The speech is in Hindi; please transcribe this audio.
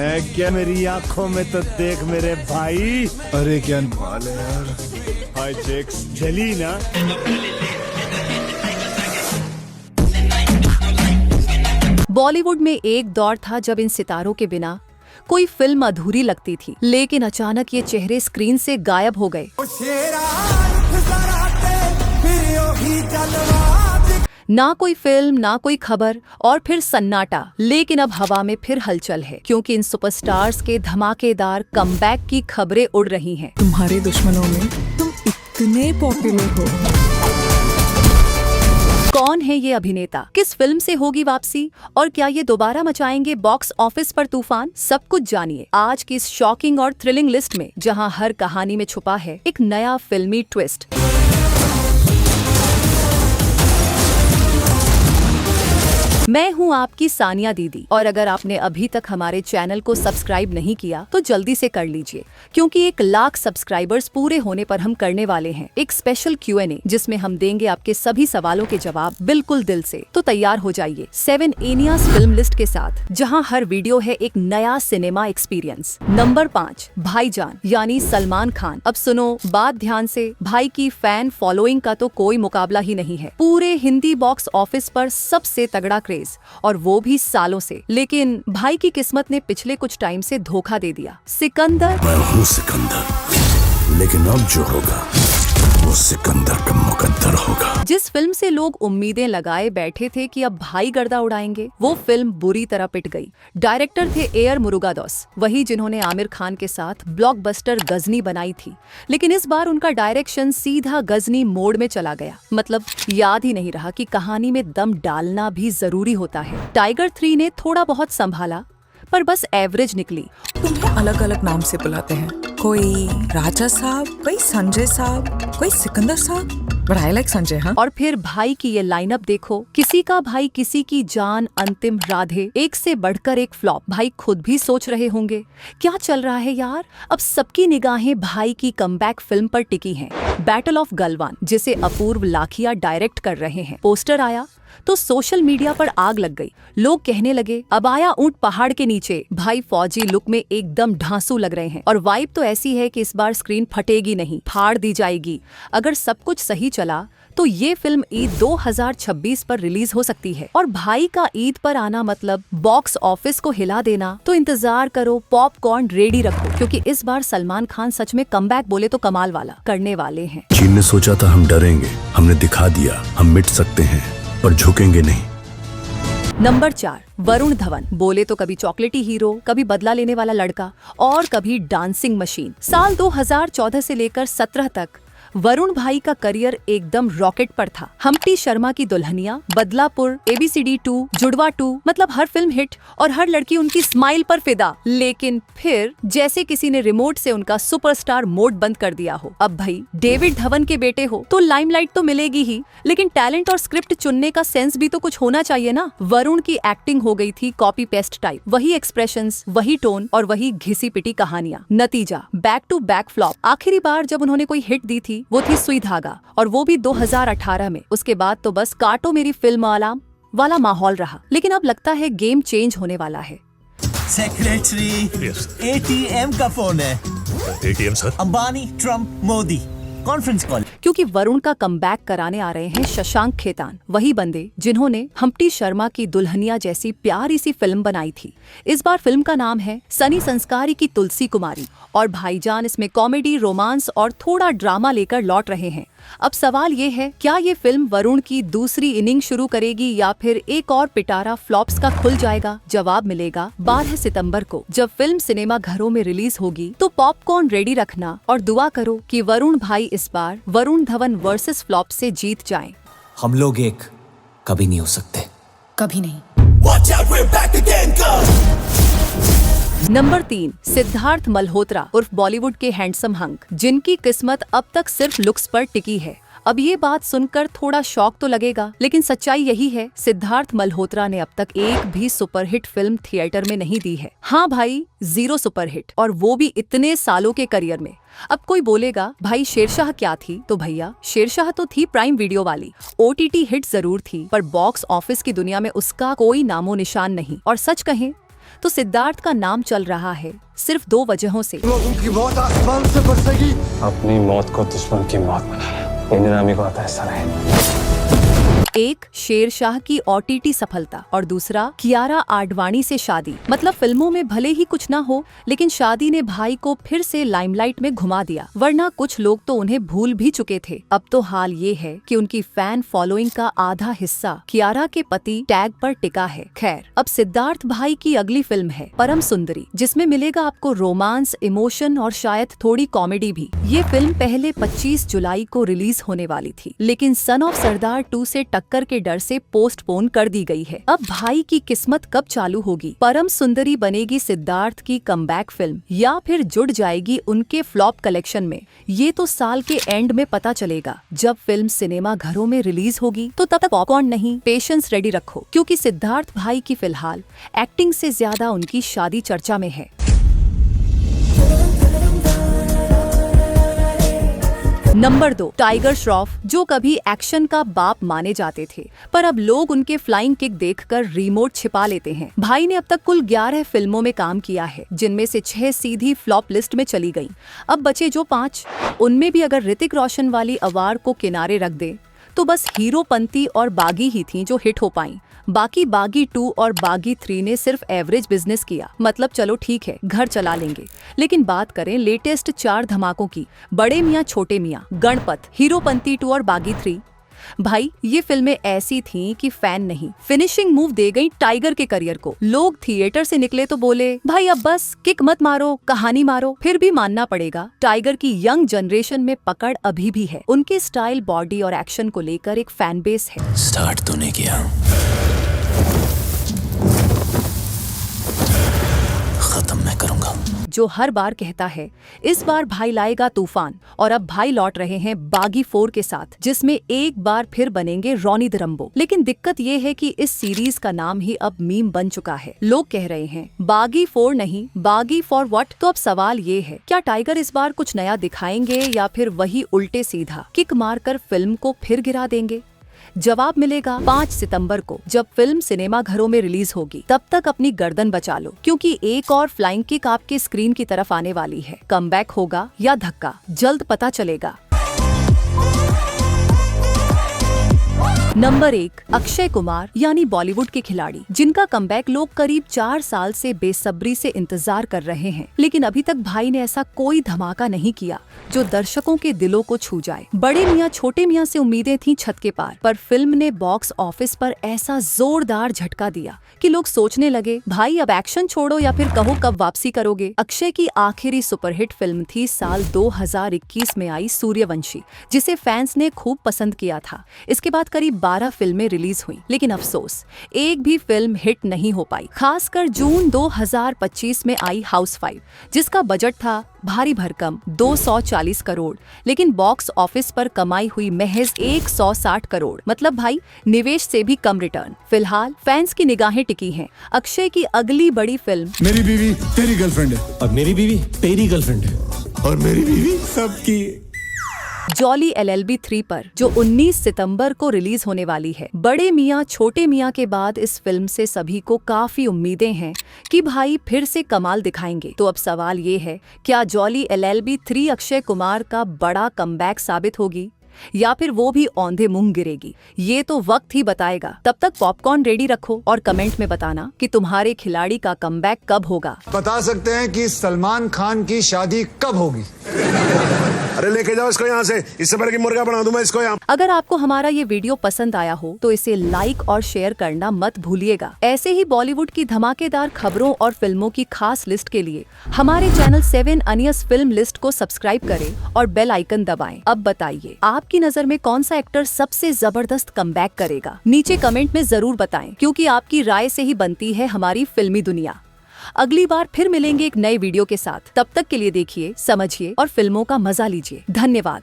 है क्या मेरी आंखों में तो देख मेरे भाई। अरे क्या बाल है यार। हाय चेक्स जली ना। बॉलीवुड में एक दौर था जब इन सितारों के बिना कोई फिल्म अधूरी लगती थी, लेकिन अचानक ये चेहरे स्क्रीन से गायब हो गए। ना कोई फिल्म, ना कोई खबर, और फिर सन्नाटा। लेकिन अब हवा में फिर हलचल है, क्योंकि इन सुपरस्टार्स के धमाकेदार कमबैक की खबरें उड़ रही हैं। तुम्हारे दुश्मनों में तुम इतने पॉपुलर हो। कौन है ये अभिनेता, किस फिल्म से होगी वापसी, और क्या ये दोबारा मचाएंगे बॉक्स ऑफिस पर तूफान? सब कुछ जानिए आज की इस शॉकिंग और थ्रिलिंग लिस्ट में, जहां हर कहानी में छुपा है एक नया फिल्मी ट्विस्ट। मैं हूं आपकी सानिया दीदी, और अगर आपने अभी तक हमारे चैनल को सब्सक्राइब नहीं किया तो जल्दी से कर लीजिए, क्योंकि 1 लाख सब्सक्राइबर्स पूरे होने पर हम करने वाले हैं एक स्पेशल Q&A, जिसमें हम देंगे आपके सभी सवालों के जवाब बिल्कुल दिल से। तो तैयार हो जाइए 7 एनियास फिल्म लिस्ट के साथ, जहां हर वीडियो है एक नया सिनेमा एक्सपीरियंस। नंबर 5, भाईजान यानी सलमान खान। अब सुनो बात ध्यान से, भाई की फैन फॉलोइंग का तो कोई मुकाबला ही नहीं है। पूरे हिंदी बॉक्स ऑफिस पर सबसे तगड़ा क्रेज, और वो भी सालों से। लेकिन भाई की किस्मत ने पिछले कुछ टाइम से धोखा दे दिया। सिकंदर। मैं हूँ सिकंदर, लेकिन अब जो होगा वो सिकंदर का मुकद्दर होगा। जिस फिल्म से लोग उम्मीदें लगाए बैठे थे कि अब भाई गर्दा उड़ाएंगे, वो फिल्म बुरी तरह पिट गई। डायरेक्टर थे एयर मुरुगादोस, वही जिन्होंने आमिर खान के साथ ब्लॉकबस्टर गजनी बनाई थी। लेकिन इस बार उनका डायरेक्शन सीधा गजनी मोड में चला गया। मतलब याद ही नहीं रहा कि कहानी में दम डालना भी जरूरी होता है। टाइगर 3 ने थोड़ा बहुत संभाला, पर बस एवरेज निकली। तुम्हें अलग अलग नाम से बुलाते हैं, कोई राजा साहब, कोई संजय साहब, कोई सिकंदर साहब। But I like Sanjay. हाँ। और फिर भाई की ये लाइनअप देखो, किसी का भाई, किसी की जान, अंतिम, राधे, एक से बढ़कर एक फ्लॉप। भाई खुद भी सोच रहे होंगे क्या चल रहा है यार। अब सबकी निगाहें भाई की कमबैक फिल्म पर टिकी हैं, बैटल ऑफ गलवान, जिसे अपूर्व लाखिया डायरेक्ट कर रहे हैं। पोस्टर आया तो सोशल मीडिया पर आग लग गई। लोग कहने लगे अब आया ऊंट पहाड़ के नीचे। भाई फौजी लुक में एकदम ढांसू लग रहे हैं, और वाइब तो ऐसी है कि इस बार स्क्रीन फटेगी नहीं, फाड़ दी जाएगी। अगर सब कुछ सही चला तो ये फिल्म ईद 2026 पर रिलीज हो सकती है। और भाई का ईद पर आना मतलब बॉक्स ऑफिस को हिला देना। तो इंतजार करो, पॉपकॉर्न रेडी रखो, क्योंकि इस बार सलमान खान सच में कमबैक बोले तो कमाल वाला करने वाले हैं। चीन ने सोचा था हम डरेंगे, हमने दिखा दिया हम मिट सकते हैं, पर झुकेंगे नहीं। नंबर 4, वरुण धवन। बोले तो कभी चॉकलेटी हीरो, कभी बदला लेने वाला लड़का, और कभी डांसिंग मशीन। साल 2014 से लेकर 17 तक वरुण भाई का करियर एकदम रॉकेट पर था। हम्टी शर्मा की दुल्हनिया, बदलापुर, ABCD 2, जुड़वा 2, मतलब हर फिल्म हिट और हर लड़की उनकी स्माइल पर फिदा। लेकिन फिर जैसे किसी ने रिमोट से उनका सुपरस्टार मोड बंद कर दिया हो। अब भाई डेविड धवन के बेटे हो तो लाइमलाइट तो मिलेगी ही, लेकिन टैलेंट और स्क्रिप्ट चुनने का सेंस भी तो कुछ होना चाहिए ना। वरुण की एक्टिंग हो गई थी कॉपी पेस्ट टाइप, वही एक्सप्रेशंस, वही टोन और वही घिसी पिटी कहानियां। नतीजा बैक टू बैक फ्लॉप। आखिरी बार जब उन्होंने कोई हिट दी थी वो थी सुई धागा, और वो भी 2018 में। उसके बाद तो बस काटो मेरी फिल्म वाला माहौल रहा। लेकिन अब लगता है गेम चेंज होने वाला है। सेक्रेटरी, ATM का फोन है। ATM sir? Ambani, Trump, Modi, conference call. क्योंकि वरुण का कमबैक कराने आ रहे हैं शशांक खेतान, वही बंदे जिन्होंने हम्टी शर्मा की दुल्हनिया जैसी प्यारी सी फिल्म बनाई थी। इस बार फिल्म का नाम है सनी संस्कारी की तुलसी कुमारी, और भाईजान इसमें कॉमेडी, रोमांस और थोड़ा ड्रामा लेकर लौट रहे हैं। अब सवाल ये है, क्या ये फिल्म वरुण की दूसरी इनिंग शुरू करेगी, या फिर एक और पिटारा फ्लॉप्स का खुल जाएगा? जवाब मिलेगा 12 सितंबर को, जब फिल्म सिनेमा घरों में रिलीज होगी। तो पॉपकॉर्न रेडी रखना और दुआ करो कि वरुण भाई इस बार वरुण धवन वर्सेस फ्लॉप से जीत जाएं। हम लोग एक कभी नहीं हो सकते। कभी नहीं। नंबर 3, सिद्धार्थ मल्होत्रा उर्फ बॉलीवुड के हैंडसम हंक, जिनकी किस्मत अब तक सिर्फ लुक्स पर टिकी है। अब ये बात सुनकर थोड़ा शॉक तो लगेगा, लेकिन सच्चाई यही है, सिद्धार्थ मल्होत्रा ने अब तक एक भी सुपरहिट फिल्म थिएटर में नहीं दी है। हाँ भाई, 0 सुपरहिट, और वो भी इतने सालों के करियर में। अब कोई बोलेगा भाई शेरशाह क्या थी, तो भैया शेरशाह तो थी प्राइम वीडियो वाली। OTT हिट जरूर थी, पर बॉक्स ऑफिस की दुनिया में उसका कोई नामो निशान नहीं। और सच कहें तो सिद्धार्थ का नाम चल रहा है सिर्फ 2 वजहों से। लोगों की मौत आसमान से बरसेगी। अपनी मौत को दुश्मन की मौत बनाया। इंदिरामी को आता ऐसा नहीं। एक, शेरशाह की OTT सफलता और दूसरा, कियारा आडवाणी से शादी। मतलब फिल्मों में भले ही कुछ ना हो, लेकिन शादी ने भाई को फिर से लाइमलाइट में घुमा दिया। वरना कुछ लोग तो उन्हें भूल भी चुके थे। अब तो हाल ये है कि उनकी फैन फॉलोइंग का आधा हिस्सा कियारा के पति टैग पर टिका है। खैर, अब सिद्धार्थ भाई की अगली फिल्म है परम सुंदरी, जिसमें मिलेगा आपको रोमांस, इमोशन और शायद थोड़ी कॉमेडी भी। ये फिल्म पहले 25 जुलाई को रिलीज होने वाली थी, लेकिन सन ऑफ सरदार 2 से टक्कर के डर से पोस्टपोन कर दी गई है। अब भाई की किस्मत कब चालू होगी? परम सुंदरी बनेगी सिद्धार्थ की कमबैक फिल्म या फिर जुड़ जाएगी उनके फ्लॉप कलेक्शन में? ये तो साल के एंड में पता चलेगा। जब फिल्म सिनेमा घरों में रिलीज होगी तो तब तक पॉपकॉर्न नहीं, पेशेंस रेडी रखो, क्योंकि सिद्धार्थ भाई की फिलहाल एक्टिंग से ज्यादा उनकी शादी चर्चा में है। नंबर 2, टाइगर श्रॉफ, जो कभी एक्शन का बाप माने जाते थे, पर अब लोग उनके फ्लाइंग किक देखकर रिमोट छिपा लेते हैं। भाई ने अब तक कुल 11 फिल्मों में काम किया है, जिनमें से 6 सीधी फ्लॉप लिस्ट में चली गईं। अब बचे जो 5, उनमें भी अगर ऋतिक रोशन वाली अवार को किनारे रख दे तो बस हीरोपंती और बागी ही थीं जो हिट हो पाईं। बाकी बागी 2 और बागी 3 ने सिर्फ एवरेज बिजनेस किया। मतलब चलो ठीक है, घर चला लेंगे। लेकिन बात करें लेटेस्ट 4 धमाकों की, बड़े मियाँ छोटे मियाँ, गणपत, हीरोपंती 2 और बागी 3, भाई ये फिल्में ऐसी थीं कि फैन नहीं, फिनिशिंग मूव दे गई टाइगर के करियर को। लोग थिएटर से निकले तो बोले, भाई अब बस किक मत मारो, कहानी मारो। फिर भी मानना पड़ेगा, टाइगर की यंग जनरेशन में पकड़ अभी भी है। उनके स्टाइल, बॉडी और एक्शन को लेकर एक फैन बेस है। स्टार्ट तूने किया, खत्म मैं करूंगा। जो हर बार कहता है इस बार भाई लाएगा तूफान, और अब भाई लौट रहे हैं बागी 4 के साथ, जिसमें एक बार फिर बनेंगे रॉनी दरम्बो। लेकिन दिक्कत ये है कि इस सीरीज का नाम ही अब मीम बन चुका है। लोग कह रहे हैं बागी 4 नहीं, बागी फॉर व्हाट। तो अब सवाल ये है, क्या टाइगर इस बार कुछ नया दिखाएंगे या फिर वही उल्टे सीधा किक मारकर फिल्म को फिर गिरा देंगे? जवाब मिलेगा 5 सितंबर को, जब फिल्म सिनेमा घरों में रिलीज होगी। तब तक अपनी गर्दन बचा लो, क्योंकि एक और फ्लाइंग किक आपके स्क्रीन की तरफ आने वाली है। कमबैक होगा या धक्का, जल्द पता चलेगा। नंबर 1, अक्षय कुमार, यानी बॉलीवुड के खिलाड़ी, जिनका कमबैक लोग करीब 4 साल से बेसब्री से इंतजार कर रहे हैं। लेकिन अभी तक भाई ने ऐसा कोई धमाका नहीं किया जो दर्शकों के दिलों को छू जाए। बड़े मियाँ छोटे मियाँ से उम्मीदें थीं छत के पार, पर फिल्म ने बॉक्स ऑफिस पर ऐसा जोरदार झटका दिया कि लोग सोचने लगे, भाई अब एक्शन छोड़ो या फिर कहो कब वापसी करोगे। अक्षय की आखिरी सुपरहिट फिल्म थी साल 2021 में आई सूर्यवंशी, जिसे फैंस ने खूब पसंद किया था। इसके बाद करीब 12 फिल्में रिलीज हुई, लेकिन अफसोस एक भी फिल्म हिट नहीं हो पाई। खासकर जून 2025 में आई हाउस 5, जिसका बजट था भारी भरकम 240 करोड़, लेकिन बॉक्स ऑफिस पर कमाई हुई महज 160 करोड़। मतलब भाई निवेश से भी कम रिटर्न। फिलहाल फैंस की निगाहें टिकी हैं अक्षय की अगली बड़ी फिल्म मेरी बीवी तेरी गर्लफ्रेंड है, और मेरी बीवी तेरी गर्लफ्रेंड है। और मेरी बीवी सबकी। जॉली LLB 3 पर, जो 19 सितंबर को रिलीज होने वाली है। बड़े मियाँ छोटे मियाँ के बाद इस फिल्म से सभी को काफी उम्मीदें हैं कि भाई फिर से कमाल दिखाएंगे। तो अब सवाल ये है, क्या जॉली LLB 3 अक्षय कुमार का बड़ा कमबैक साबित होगी या फिर वो भी औंधे मुंह गिरेगी? ये तो वक्त ही बताएगा। तब तक पॉपकॉर्न रेडी रखो और कमेंट में बताना कि तुम्हारे खिलाड़ी का कमबैक कब होगा। बता सकते हैं कि सलमान खान की शादी कब होगी? अरे लेके जाओ इसको यहाँ से, इससे बड़े की मुर्गा बना दूं मैं इसको यहाँ। अगर आपको हमारा ये वीडियो पसंद आया हो तो इसे लाइक और शेयर करना मत भूलिएगा। ऐसे ही बॉलीवुड की धमाकेदार खबरों और फिल्मों की खास लिस्ट के लिए हमारे चैनल 7 अनियस फिल्म लिस्ट को सब्सक्राइब करें और बेल आइकन दबाएं। अब बताइए, आपकी नजर में कौन सा एक्टर सबसे जबरदस्त कमबैक करेगा? नीचे कमेंट में जरूर बताएं, क्योंकि आपकी राय से ही बनती है हमारी फिल्मी दुनिया। अगली बार फिर मिलेंगे एक नए वीडियो के साथ। तब तक के लिए देखिए, समझिए और फिल्मों का मजा लीजिए। धन्यवाद।